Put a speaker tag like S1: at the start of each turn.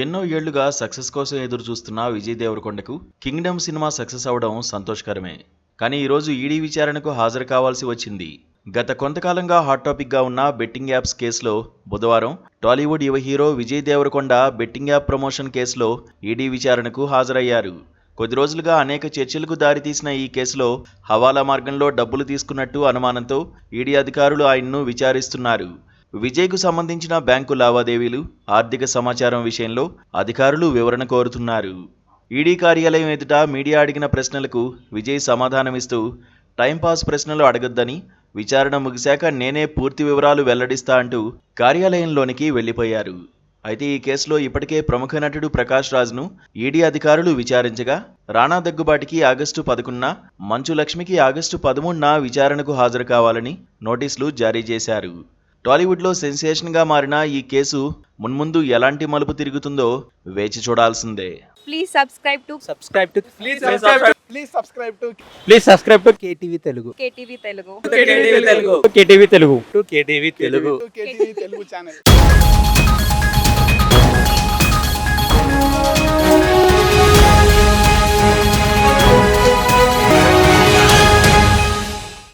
S1: ఎన్నో ఏళ్లుగా సక్సెస్ కోసం ఎదురు చూస్తున్న విజయ్ దేవరకొండకు కింగ్డమ్ సినిమా సక్సెస్ అవడం సంతోషకరమే. కానీ ఈరోజు ఈడీ విచారణకు హాజరు కావాల్సి వచ్చింది. గత కొంతకాలంగా హాట్ టాపిక్గా ఉన్న బెట్టింగ్ యాప్స్ కేసులో బుధవారం టాలీవుడ్ యువ hero Vijay Devarakonda betting app promotion కేసులో ఈడీ విచారణకు హాజరయ్యారు. కొద్ది రోజులుగా అనేక చర్చలకు దారితీసిన ఈ కేసులో హవాలా మార్గంలో డబ్బులు తీసుకున్నట్టు అనుమానంతో ఈడీ అధికారులు ఆయన్ను విచారిస్తున్నారు. విజయ్కు సంబంధించిన బ్యాంకు లావాదేవీలు, ఆర్థిక సమాచారం విషయంలో అధికారులు వివరణ కోరుతున్నారు. ఈడీ కార్యాలయం ఎదుట మీడియా అడిగిన ప్రశ్నలకు విజయ్ సమాధానమిస్తూ టైంపాస్ ప్రశ్నలు అడగొద్దని, విచారణ ముగిశాక నేనే పూర్తి వివరాలు వెల్లడిస్తా అంటూ కార్యాలయంలోనికి వెళ్లిపోయారు. అయితే ఈ కేసులో ఇప్పటికే ప్రముఖ నటుడు ప్రకాష్ రాజ్ను ఈడీ అధికారులు విచారించగా రానా దగ్గుబాటికి ఆగస్టు 11న, మంచు లక్ష్మికి ఆగస్టు 13న విచారణకు హాజరు కావాలని నోటీసులు జారీ చేశారు. టాలీవుడ్లో సెన్సేషన్గా మారిన ఈ కేసు మున్ముందు ఎలాంటి మలుపు తిరుగుతుందో వేచి చూడాల్సిందే.
S2: Please subscribe to
S3: KTV Telugu.
S2: KTV Telugu.
S3: KTV Telugu.
S4: KTV Telugu channel.